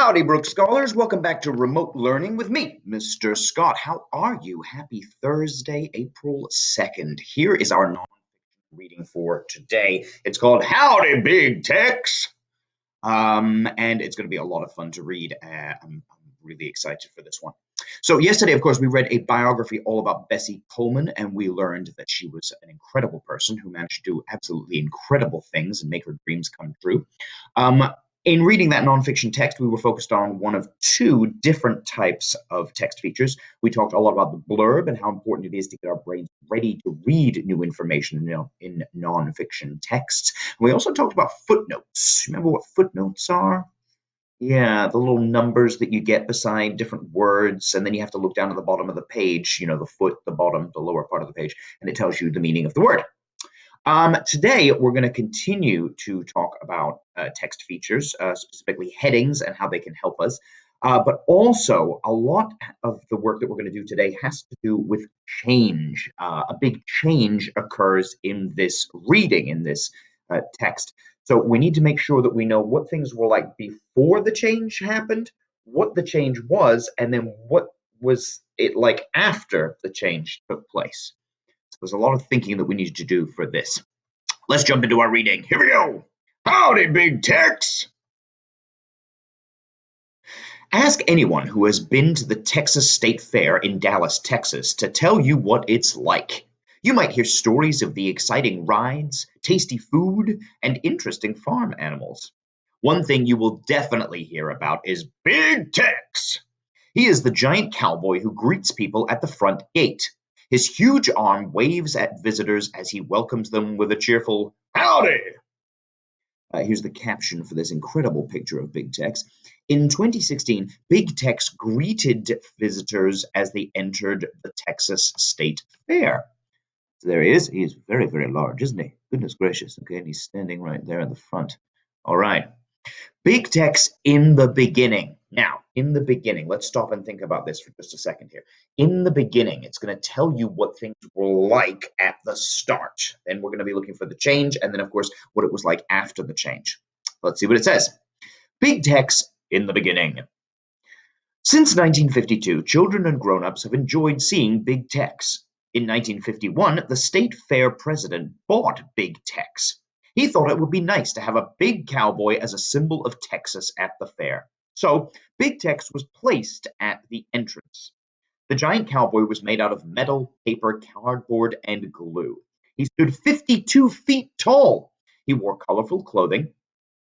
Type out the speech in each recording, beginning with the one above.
Howdy, Brook Scholars. Welcome back to Remote Learning with me, Mr. Scott. How are you? Happy Thursday, April 2nd. Here is our reading for today. It's called Howdy, Big Tex. And it's going to be a lot of fun to read. I'm really excited for this one. So yesterday, of course, we read a biography all about Bessie Coleman, and we learned that she was an incredible person who managed to do absolutely incredible things and make her dreams come true. In reading that nonfiction text, we were focused on one of two different types of text features. We talked a lot about the blurb and how important it is to get our brains ready to read new information in nonfiction texts. And we also talked about footnotes. Remember what footnotes are? Yeah, the little numbers that you get beside different words, and then you have to look down at the bottom of the page, the foot, the bottom, the lower part of the page, and it tells you the meaning of the word. Today, we're going to continue to talk about text features, specifically headings and how they can help us. But also, a lot of the work that we're going to do today has to do with change. A big change occurs in this reading, in this text. So we need to make sure that we know what things were like before the change happened, what the change was, and then what was it like after the change took place. There's a lot of thinking that we need to do for this. Let's jump into our reading. Here we go. Howdy, Big Tex. Ask anyone who has been to the Texas State Fair in Dallas, Texas, to tell you what it's like. You might hear stories of the exciting rides, tasty food, and interesting farm animals. One thing you will definitely hear about is Big Tex. He is the giant cowboy who greets people at the front gate. His huge arm waves at visitors as he welcomes them with a cheerful "Howdy!" Here's the caption for this incredible picture of Big Tex. In 2016, Big Tex greeted visitors as they entered the Texas State Fair. So there he is. He is very, very large, isn't he? Goodness gracious. Okay, and he's standing right there in the front. All right. Big Tex in the beginning. Now, in the beginning, let's stop and think about this for just a second here. In the beginning, it's going to tell you what things were like at the start. Then we're going to be looking for the change, and then, of course, what it was like after the change. Let's see what it says. Big Tex in the beginning. Since 1952, children and grown-ups have enjoyed seeing Big Tex. In 1951, the State Fair president bought Big Tex. He thought it would be nice to have a big cowboy as a symbol of Texas at the fair. So, Big Tex was placed at the entrance. The giant cowboy was made out of metal, paper, cardboard, and glue. He stood 52 feet tall. He wore colorful clothing,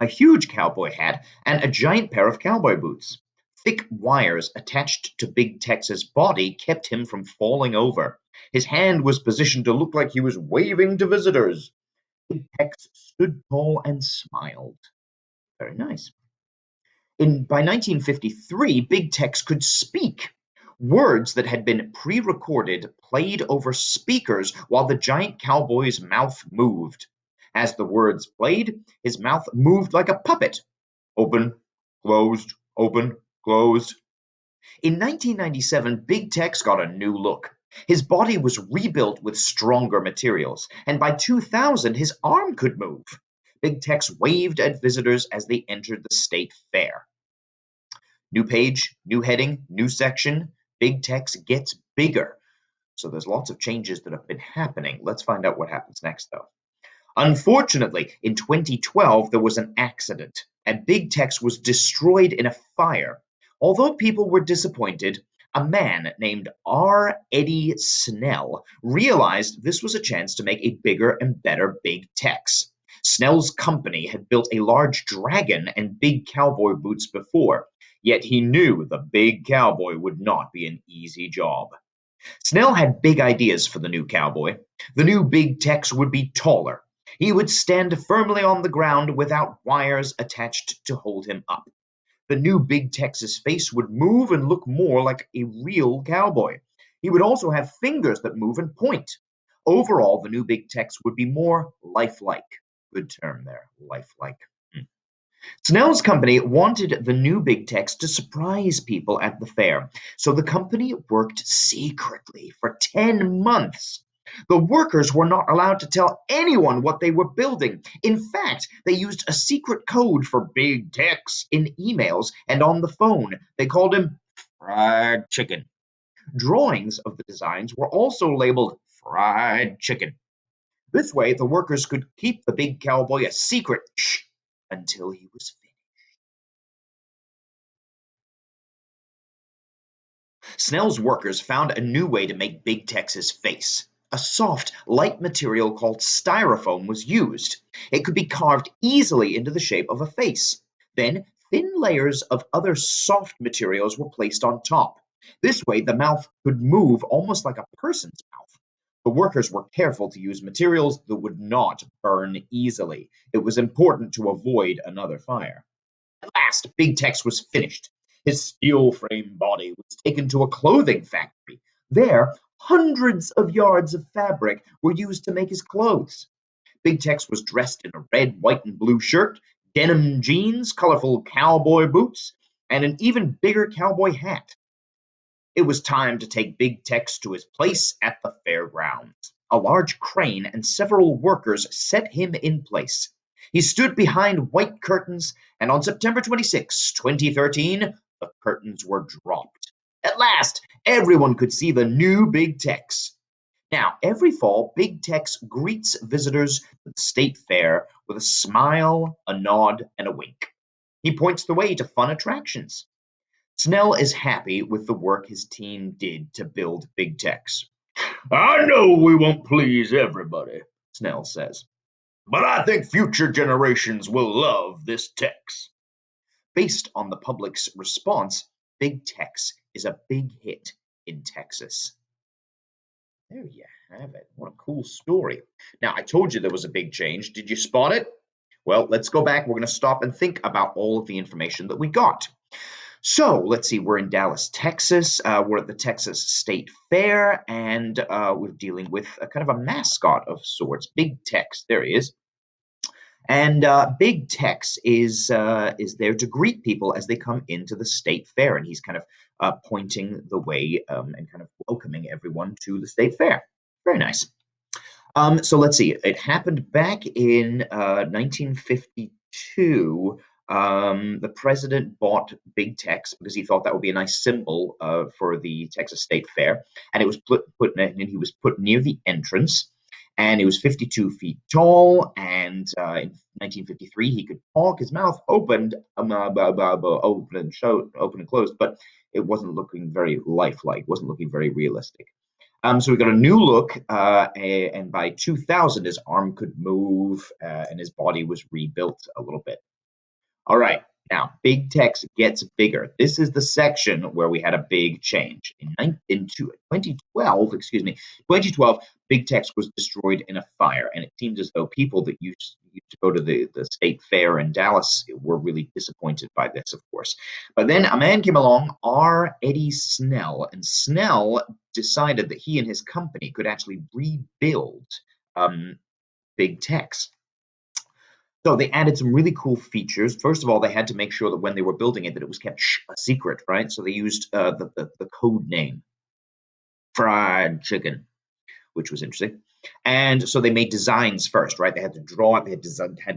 a huge cowboy hat, and a giant pair of cowboy boots. Thick wires attached to Big Tex's body kept him from falling over. His hand was positioned to look like he was waving to visitors. Big Tex stood tall and smiled. Very nice. By 1953, Big Tex could speak. Words that had been pre-recorded played over speakers while the giant cowboy's mouth moved. As the words played, his mouth moved like a puppet. Open, closed, open, closed. In 1997, Big Tex got a new look. His body was rebuilt with stronger materials, and by 2000, his arm could move. Big Tex waved at visitors as they entered the state fair. New page, new heading, new section. Big Tex gets bigger. So there's lots of changes that have been happening. Let's find out what happens next, though. Unfortunately, in 2012, there was an accident, and Big Tex was destroyed in a fire. Although people were disappointed, a man named R. Eddie Snell realized this was a chance to make a bigger and better Big Tex. Snell's company had built a large dragon and big cowboy boots before, yet he knew the big cowboy would not be an easy job. Snell had big ideas for the new cowboy. The new Big Tex would be taller. He would stand firmly on the ground without wires attached to hold him up. The new Big Tex's face would move and look more like a real cowboy. He would also have fingers that move and point. Overall, the new Big Tex would be more lifelike. Good term there, lifelike. Snell's company wanted the new Big Tex to surprise people at the fair, so the company worked secretly for 10 months. The workers were not allowed to tell anyone what they were building. In fact, they used a secret code for big techs in emails and on the phone. They called him fried chicken. Drawings of the designs were also labeled fried chicken. This way, the workers could keep the big cowboy a secret until he was finished. Snell's workers found a new way to make Big Tex's face. A soft, light material called styrofoam was used. It could be carved easily into the shape of a face. Then, thin layers of other soft materials were placed on top. This way, the mouth could move almost like a person's mouth. The workers were careful to use materials that would not burn easily. It was important to avoid another fire. At last, Big Tex was finished. His steel frame body was taken to a clothing factory. There, hundreds of yards of fabric were used to make his clothes. Big Tex was dressed in a red, white, and blue shirt, denim jeans, colorful cowboy boots, and an even bigger cowboy hat. It was time to take Big Tex to his place at the fairgrounds. A large crane and several workers set him in place. He stood behind white curtains, and on September 26, 2013, the curtains were dropped. At last, everyone could see the new Big Tex. Now, every fall, Big Tex greets visitors to the state fair with a smile, a nod, and a wink. He points the way to fun attractions. Snell is happy with the work his team did to build Big Tex. I know we won't please everybody, Snell says, but I think future generations will love this Tex. Based on the public's response, Big Tex is a big hit in Texas. There you have it. What a cool story. Now, I told you there was a big change. Did you spot it? Well, let's go back. We're going to stop and think about all of the information that we got. So let's see, we're in Dallas, Texas. We're at the Texas State Fair, and we're dealing with a kind of a mascot of sorts, Big Tex. There he is. And Big Tex is there to greet people as they come into the state fair, and he's kind of pointing the way and kind of welcoming everyone to the state fair. Very nice. So let's see. It happened back in 1952. The president bought Big Tex because he thought that would be a nice symbol for the Texas State Fair, and it was he was put near the entrance. And it was 52 feet tall, and in 1953 he could talk. His mouth opened, open and closed, but it wasn't looking very lifelike. Wasn't looking very realistic. So we got a new look, and by 2000, his arm could move, and his body was rebuilt a little bit. All right, now Big Tex gets bigger. This is the section where we had a big change. In 2012, 2012, Big Tex was destroyed in a fire, and it seems as though people that used to go to the state fair in Dallas were really disappointed by this, of course. But then a man came along, R. Eddie Snell, and Snell decided that he and his company could actually rebuild Big Tex. So they added some really cool features. First of all, they had to make sure that when they were building it, that it was kept a secret, right? So they used the code name, fried chicken, which was interesting. And so they made designs first, right? They had to draw it, had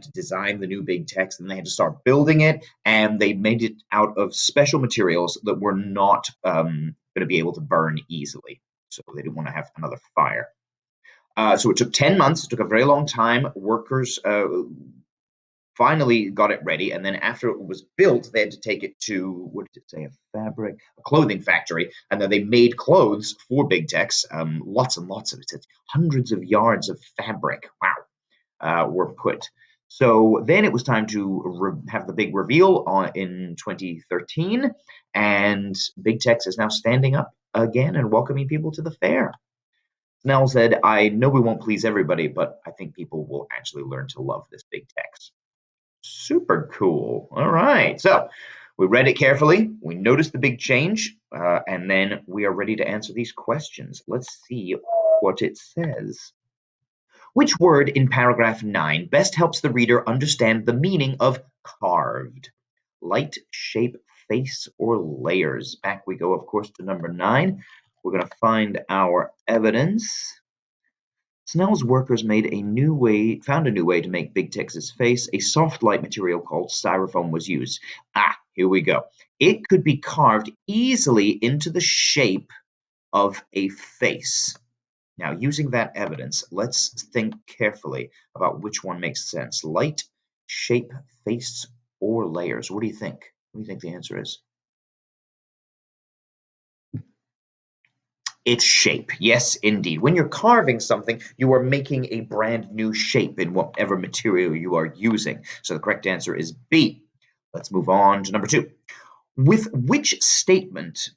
to design the new Big Tex, and they had to start building it. And they made it out of special materials that were not going to be able to burn easily. So they didn't want to have another fire. So it took 10 months. It took a very long time. Workers finally got it ready, and then after it was built, they had to take it to, what did it say, a clothing factory, and then they made clothes for Big Tex. Lots and lots of it, hundreds of yards of fabric. Wow, were put. So then it was time to have the big reveal in 2013, and Big Tex is now standing up again and welcoming people to the fair. Snell said, "I know we won't please everybody, but I think people will actually learn to love this Big Tex." Super cool. All right. So we read it carefully. We noticed the big change, and then we are ready to answer these questions. Let's see what it says. Which word in paragraph 9 best helps the reader understand the meaning of carved? Light, shape, face, or layers? Back we go, of course, to number 9. We're going to find our evidence. Snell's workers found a new way to make Big Tex's face. A soft, light material called styrofoam was used. Ah, here we go. It could be carved easily into the shape of a face. Now, using that evidence, let's think carefully about which one makes sense. Light, shape, face, or layers? What do you think? What do you think the answer is? Its shape. Yes, indeed. When you're carving something, you are making a brand new shape in whatever material you are using. So the correct answer is B. Let's move on to number two. With which statement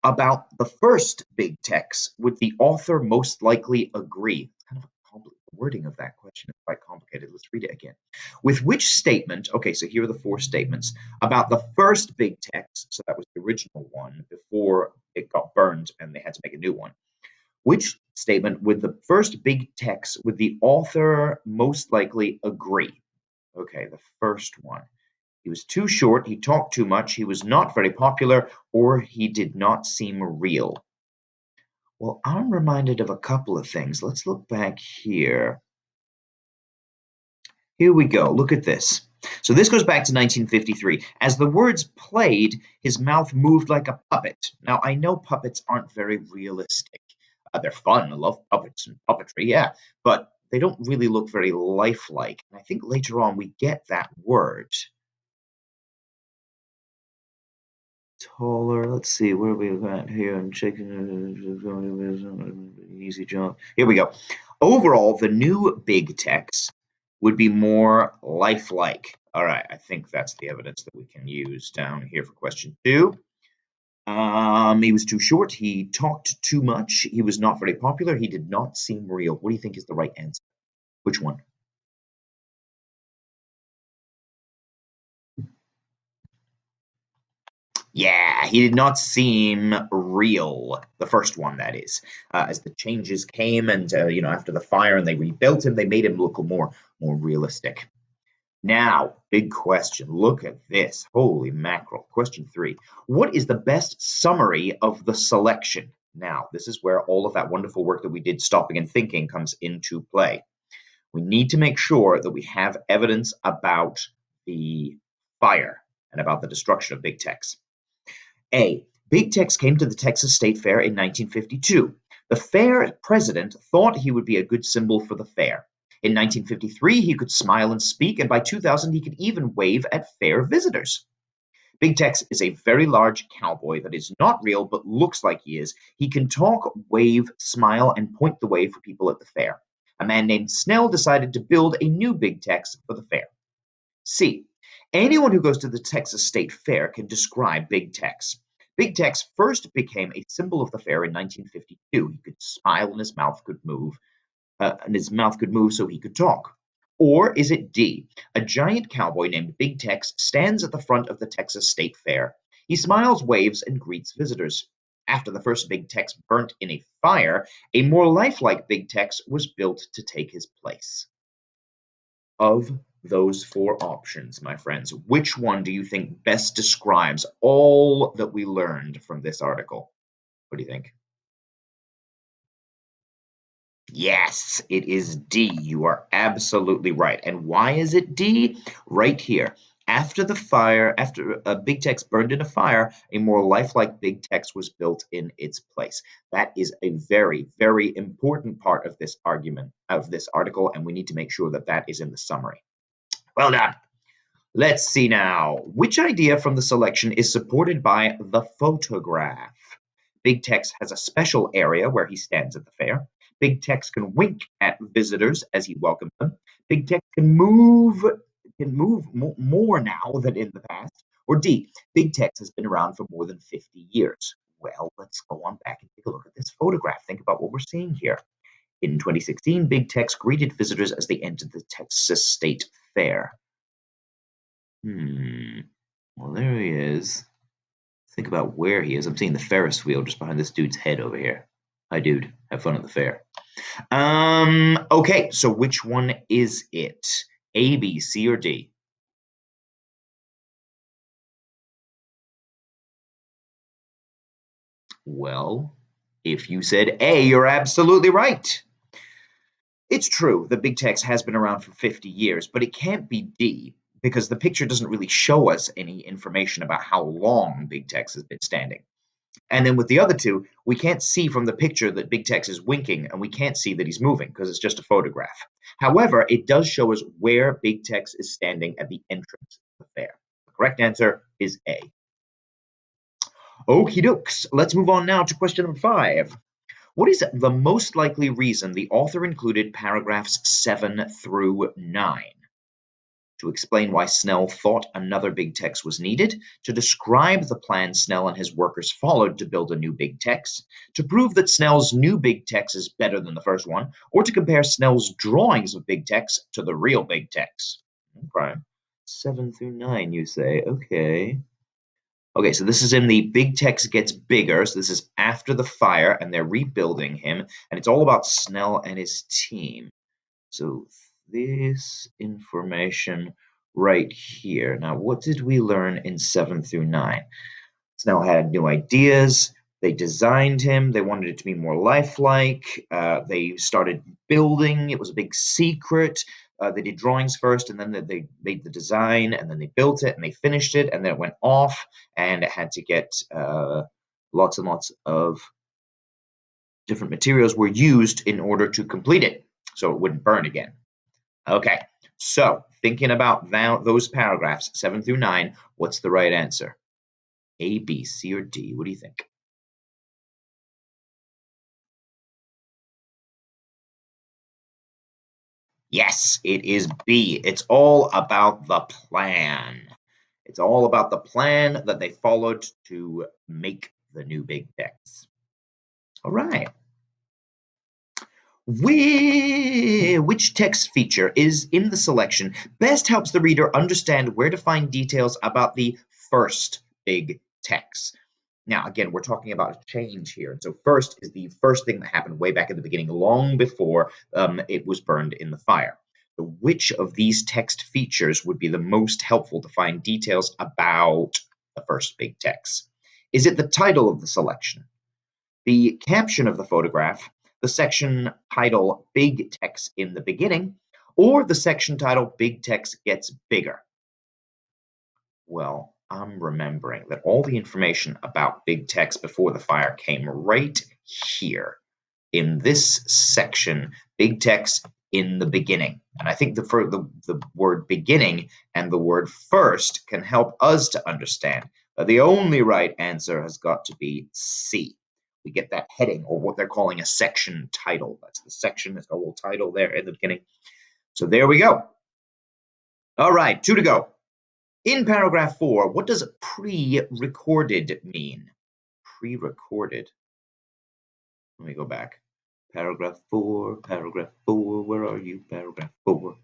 about the first big text would the author most likely agree? Kind of the wording of that question is quite complicated. Let's read it again. With which statement, okay, so here are the four statements about the first big text, so that was the original one before it got burned and they had to make a new one. Which statement with the first big text would the author most likely agree? Okay, the first one. He was too short, he talked too much, he was not very popular, or he did not seem real. Well, I'm reminded of a couple of things. Let's look back here. Here we go. Look at this. So this goes back to 1953. As the words played, his mouth moved like a puppet. Now, I know puppets aren't very realistic. They're fun. I love puppets and puppetry, yeah, but they don't really look very lifelike. And I think later on we get that word. Taller. Let's see where we got here. I'm checking. Easy jump. Here we go. Overall, the new big text would be more lifelike. All right, I think that's the evidence that we can use down here for question two. He was too short. He talked too much. He was not very popular. He did not seem real. What do you think is the right answer? Which one? Yeah, he did not seem real. The first one, that is. As the changes came, and after the fire, and they rebuilt him, they made him look more realistic. Now, big question. Look at this. Holy mackerel. Question three. What is the best summary of the selection? Now, this is where all of that wonderful work that we did stopping and thinking comes into play. We need to make sure that we have evidence about the fire and about the destruction of big techs. A. Big Tex came to the Texas State Fair in 1952. The fair president thought he would be a good symbol for the fair. In 1953, he could smile and speak, and by 2000, he could even wave at fair visitors. Big Tex is a very large cowboy that is not real but looks like he is. He can talk, wave, smile, and point the way for people at the fair. A man named Snell decided to build a new Big Tex for the fair. C. Anyone who goes to the Texas State Fair can describe Big Tex. Big Tex first became a symbol of the fair in 1952. He could smile and his mouth could move so he could talk. Or is it D? A giant cowboy named Big Tex stands at the front of the Texas State Fair. He smiles, waves, and greets visitors. After the first Big Tex burnt in a fire, a more lifelike Big Tex was built to take his place. Of those four options, my friends, which one do you think best describes all that we learned from this article? What do you think? Yes, it is D. You are absolutely right. And why is it D? Right here. After a Big Tex burned in a fire, a more lifelike Big Tex was built in its place. That is a very, very important part of this argument, of this article, and we need to make sure that that is in the summary. Well done. Let's see now. Which idea from the selection is supported by the photograph? Big Tex has a special area where he stands at the fair. Big Tex can wink at visitors as he welcomes them. Big Tex can move more now than in the past. Or D, Big Tex has been around for more than 50 years. Well, let's go on back and take a look at this photograph. Think about what we're seeing here. In 2016, Big Tex greeted visitors as they entered the Texas State Fair. Hmm. Well, there he is. Think about where he is. I'm seeing the Ferris wheel just behind this dude's head over here. Hi, dude. Have fun at the fair. Okay, so which one is it? A, B, C, or D? Well, if you said A, you're absolutely right. It's true that big text has been around for 50 years, but it can't be D because the picture doesn't really show us any information about how long big text has been standing. And then with the other two, we can't see from the picture that Big Tex is winking, and we can't see that he's moving because it's just a photograph. However, it does show us where Big Tex is standing at the entrance of the fair. The correct answer is A. Okie dokes. Let's move on now to question number 5. What is the most likely reason the author included paragraphs 7 through 9? To explain why Snell thought another big text was needed, to describe the plan Snell and his workers followed to build a new big text, to prove that Snell's new big text is better than the first one, or to compare Snell's drawings of big text to the real big text. Okay. 7 through 9, you say. Okay. Okay, so this is in the big text gets bigger. So this is after the fire, and they're rebuilding him, and it's all about Snell and his team. So this information right here. Now, what did we learn in 7 through 9? Snell had new ideas. They designed him. They wanted it to be more lifelike. They started building. It was a big secret. They did drawings first, and then they made the design, and then they built it, and they finished it, and then it went off, and it had to get lots and lots of different materials were used in order to complete it, so it wouldn't burn again. Okay, so thinking about those paragraphs, 7 through 9, what's the right answer? A, B, C, or D? What do you think? Yes, it is B. It's all about the plan. It's all about the plan that they followed to make the new big decks. All right. Which text feature is in the selection best helps the reader understand where to find details about the first big text? Now, again, we're talking about a change here. And so, first is the first thing that happened way back in the beginning, long before it was burned in the fire. So which of these text features would be the most helpful to find details about the first big text? Is it the title of the selection, the caption of the photograph, the section title Big Text in the Beginning, or the section title Big Text Gets Bigger? Well, I'm remembering that all the information about big text before the fire came right here in this section, big text in the beginning. And I think the word beginning and the word first can help us to understand that the only right answer has got to be C. We get that heading, or what they're calling a section title. That's the section, that's a little title there in the beginning. So there we go. All right, 2 to go. In paragraph 4, what does pre-recorded mean? Pre-recorded. Let me go back. Paragraph 4, where are you? Paragraph 4.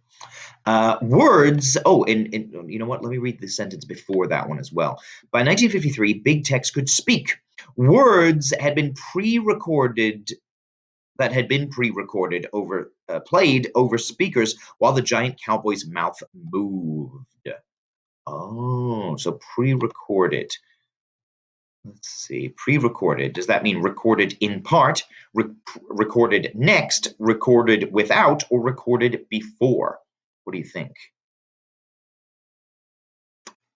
Words, oh, and you know what? Let me read the sentence before that one as well. By 1953, big text could speak. Words had been pre-recorded over played over speakers while the giant cowboy's mouth moved. Oh, so pre-recorded. Let's see. Pre-recorded. Does that mean recorded in part, recorded next, recorded without, or recorded before? What do you think?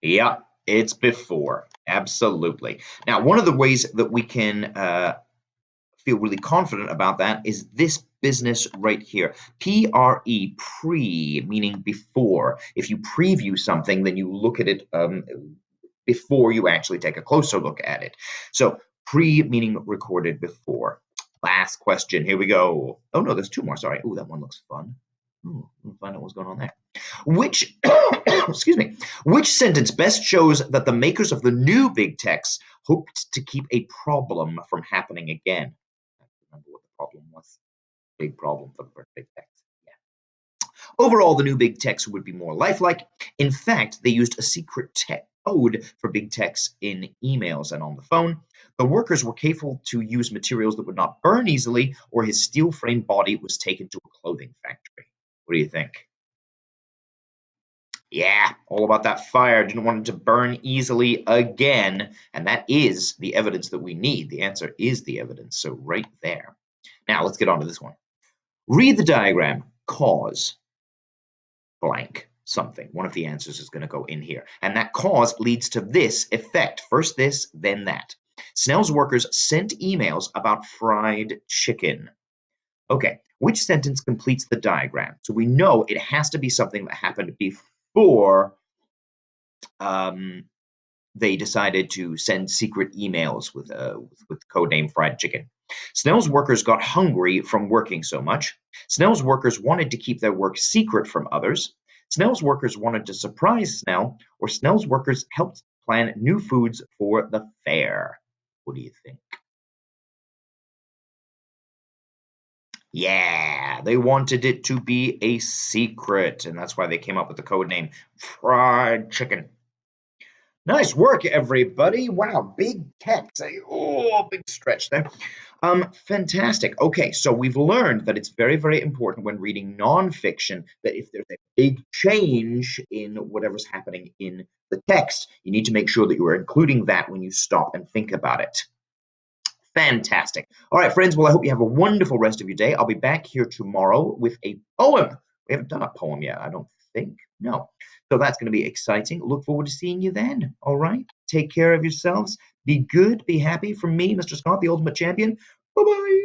Yeah, it's before. Absolutely. Now, one of the ways that we can feel really confident about that is this business right here. PRE, pre, meaning before. If you preview something, then you look at it before you actually take a closer look at it. So pre meaning recorded before. Last question. Here we go. Oh no, there's 2 more. Sorry. Oh, that one looks fun. We'll find out what's going on there. Which, excuse me, which sentence best shows that the makers of the new big text hoped to keep a problem from happening again? I don't remember what the problem was. Big problem for the first big text. Yeah. Overall, the new big text would be more lifelike. In fact, they used a secret code for big text in emails and on the phone. The workers were careful to use materials that would not burn easily, or his steel frame body was taken to a clothing factory. What do you think? Yeah, all about that fire. Didn't want it to burn easily again. And that is the evidence that we need. The answer is the evidence. So, right there. Now, let's get on to this one. Read the diagram. Cause blank something. One of the answers is going to go in here. And that cause leads to this effect. First this, then that. Snell's workers sent emails about fried chicken. Okay, which sentence completes the diagram? So we know it has to be something that happened before um, they decided to send secret emails with the code name fried chicken. Snell's workers got hungry from working so much. Snell's workers wanted to keep their work secret from others. Snell's workers wanted to surprise Snell, or Snell's workers helped plan new foods for the fair. What do you think? Yeah, they wanted it to be a secret, and that's why they came up with the code name Fried Chicken. Nice work, everybody. Wow, big text. Oh, big stretch there. Fantastic. Okay, so we've learned that it's very, very important when reading nonfiction that if there's a big change in whatever's happening in the text, you need to make sure that you are including that when you stop and think about it. Fantastic. All right, friends. Well, I hope you have a wonderful rest of your day. I'll be back here tomorrow with a poem. We haven't done a poem yet, I don't think. No. So that's going to be exciting. Look forward to seeing you then. All right. Take care of yourselves. Be good. Be happy. From me, Mr. Scott, the ultimate champion. Bye bye.